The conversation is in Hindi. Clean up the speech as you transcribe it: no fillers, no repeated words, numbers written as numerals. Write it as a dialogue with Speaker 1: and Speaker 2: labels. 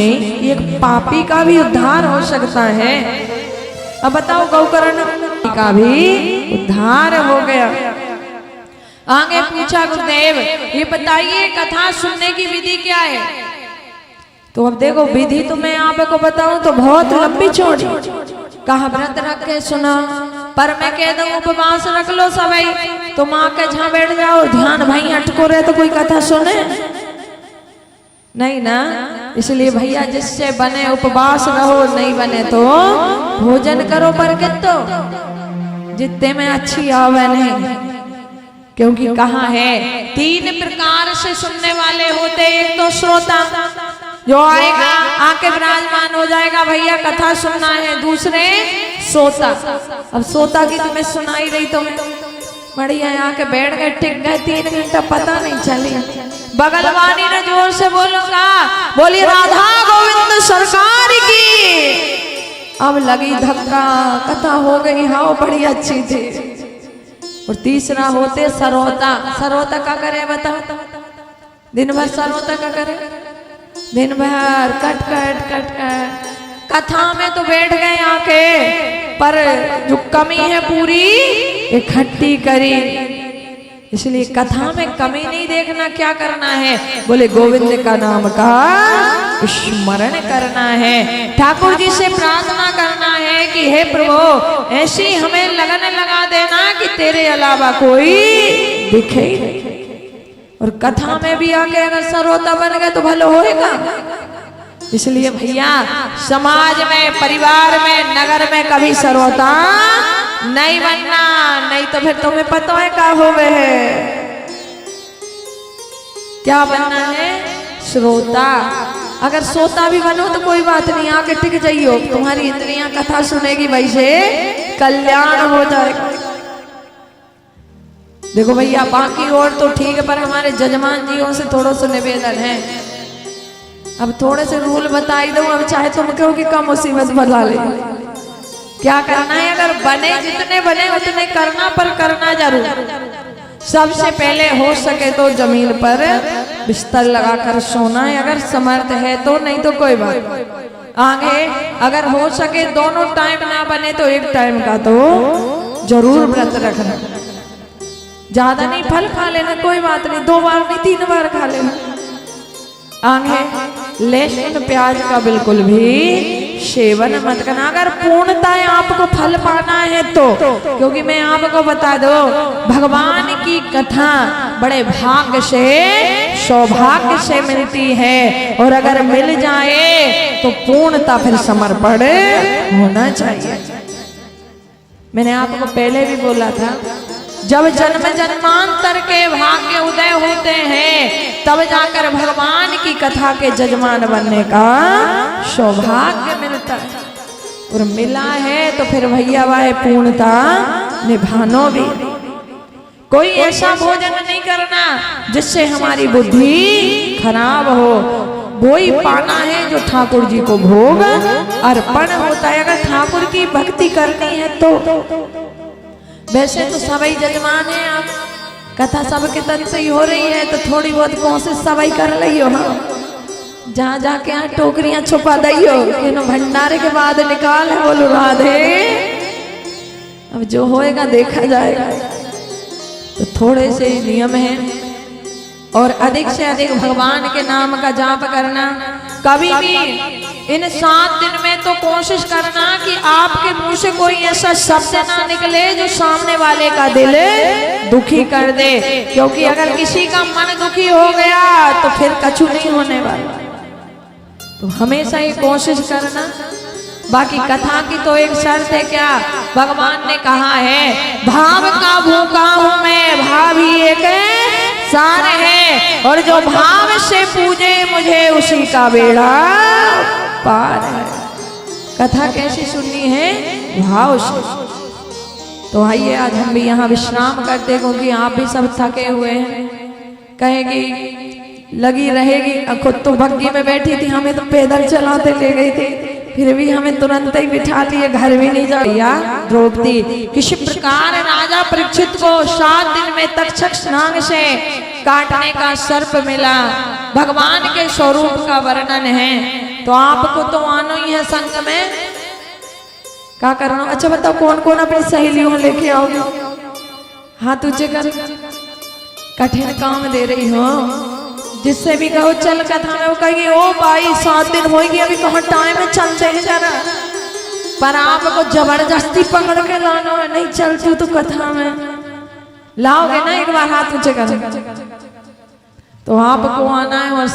Speaker 1: एक पापी का भी उद्धार हो सकता है। अब बताओ गौकर्ण का भी उद्धार हो गया। आगे पूछा गुरुदेव ये बताइए कथा सुनने की विधि क्या है। तो अब देखो विधि तो मैं आपको बताऊं तो बहुत लंबी चौड़ी। कहा व्रत रख के सुना, पर मैं कह दूं उपवास रख लो सभी, तुम आके जहां बैठ जाओ ध्यान भाई अटको रहे तो कोई कथा सुने नहीं ना। इसलिए भैया जिससे बने उपवास रहो, नहीं बने तो भोजन करो, पर कितो जितने में अच्छी आवे नहीं। क्योंकि कहा है तीन प्रकार से सुनने वाले होते, एक तो श्रोता जो आएगा आके विराजमान हो जाएगा भैया कथा सुनना है, दूसरे सोता। अब सोता की तुम्हें सुनाई रही तो बढ़िया आके बैठ गए टिक गए 3 घंटा पता नहीं चली। बगल वाली ने जोर से बोलो का बोली राधा गोविंद सरकार की। अब लगी धक्का, कथा हो गई हाँ बड़ी अच्छी थी। और तीसरा होते सरोता। सरोता का करे बताओ, दिन भर सरोता का करे, दिन भर कट कट कट कट कथा में तो बैठ गए आके, पर जो कमी है पूरी इकट्ठी करी। इसलिए कथा में कमी नहीं देखना, क्या करना है बोले गोविंद का नाम का स्मरण करना है। ठाकुर जी से प्रार्थना करना है कि हे प्रभु ऐसी हमें लगन लगा देना कि तेरे अलावा कोई दिखे ही नहीं। और कथा में भी आके अगर सरोता बन गए तो भलो होएगा। इसलिए भैया समाज में, परिवार में, नगर में कभी सरोता नहीं बनना, नहीं तो फिर तुम्हें पता है क्या हो गए है। क्या बनना है? श्रोता। अगर सोता भी बनो तो कोई बात नहीं, आके टिक जाइयो, तुम्हारी इंद्रियां कथा सुनेगी, वैसे कल्याण हो जाएगा। देखो भैया बाकी और तो ठीक है, पर हमारे जजमान जियों से थोड़ा सा निवेदन है। अब थोड़े से रूल बताई दो, अब चाहे तुम कहो कि कम मुसीबत बता ले। क्या करना है? अगर बने जितने बने उतने करना, पर करना जरूर। सबसे पहले हो सके तो जमीन पर बिस्तर लगाकर सोना है, अगर समर्थ है तो, नहीं तो कोई बात। आगे अगर हो सके दोनों टाइम ना बने तो एक टाइम का तो जरूर व्रत रखना। ज्यादा नहीं, फल खा लेना कोई बात नहीं, 2 बार नहीं 3 बार खा लेना। आगे लहसुन प्याज का बिल्कुल भी सेवन मत करना, अगर पूर्णता आपको फल पाना है तो। क्योंकि मैं आपको बता दो भगवान की कथा बड़े भाग्य से, सौभाग्य से मिलती है, और अगर मिल जाए तो पूर्णता फिर समर्पण होना चाहिए। मैंने आपको पहले भी बोला था जब जन्म जन्मांतर के भाग्य उदय होते हैं तब जाकर भगवान की कथा के जजमान बनने का सौभाग्य मिलता है। और मिला है तो फिर भैया वह पूर्णता निभानो भी। कोई ऐसा भोजन नहीं करना जिससे हमारी बुद्धि खराब हो। वो ही पाना है जो ठाकुर जी को भोग अर्पण होता है। अगर ठाकुर की भक्ति करनी है तो वैसे तो सभी जजमान है, आप कथा सबके तन से ही हो रही है तो थोड़ी बहुत कोशिश सभी कर लियो। हाँ जहाँ जाके यहाँ टोकरियां छुपा दियो कि भंडारे के बाद निकाल है बोलो राधे। अब जो होएगा देखा जाएगा। तो थोड़े से नियम है, और अधिक से अधिक भगवान के नाम का जाप करना। कभी भी इन 7 दिन में तो कोशिश करना कि आपके मुंह से कोई ऐसा शब्द ना निकले जो सामने वाले का दिल दुखी कर दे। क्योंकि अगर किसी का मन दुखी हो गया तो फिर कछु नहीं होने वाला। तो हमेशा ही कोशिश करना। बाकी कथा की तो एक शर्त है, क्या भगवान ने कहा है भाव का भूखा हूं मैं, भाव ही एक सार है, और जो भाव से पूजे मुझे उसी का बेड़ा पार है। कथा कैसी सुननी है? भाव से। तो आइए आज हम भी यहाँ विश्राम करते, क्योंकि आप भी सब थके हुए हैं। कहेगी लगी रहेगी, खुद तो बग्गी में बैठी थी, हमें तो पैदल चलाते ले गई थी, फिर भी हमें तुरंत ही बिठा लिए, घर भी नहीं जाइया। द्रौपदी किसी प्रकार राजा परीक्षित को 7 दिन में तक्षक नाग से काटने का सर्प मिला। भगवान के स्वरूप का वर्णन है। तो आपको तो आना ही है संग में। क्या करना? अच्छा बताओ कौन कौन अपनी सहेलियों लेके आओगे? हाँ तुझे कर कठिन काम दे रही हो। जिससे भी कहो चल कथा में, वो कहेगी ओ भाई 7 दिन होगी अभी, कहाँ टाइम है, चलते हैं जरा। पर आपको जबरदस्ती पकड़ के लाना है, नहीं चलती तो कथा में लाओगे ना एक बार हाथ ऊंचे कर, तो आपको आना है और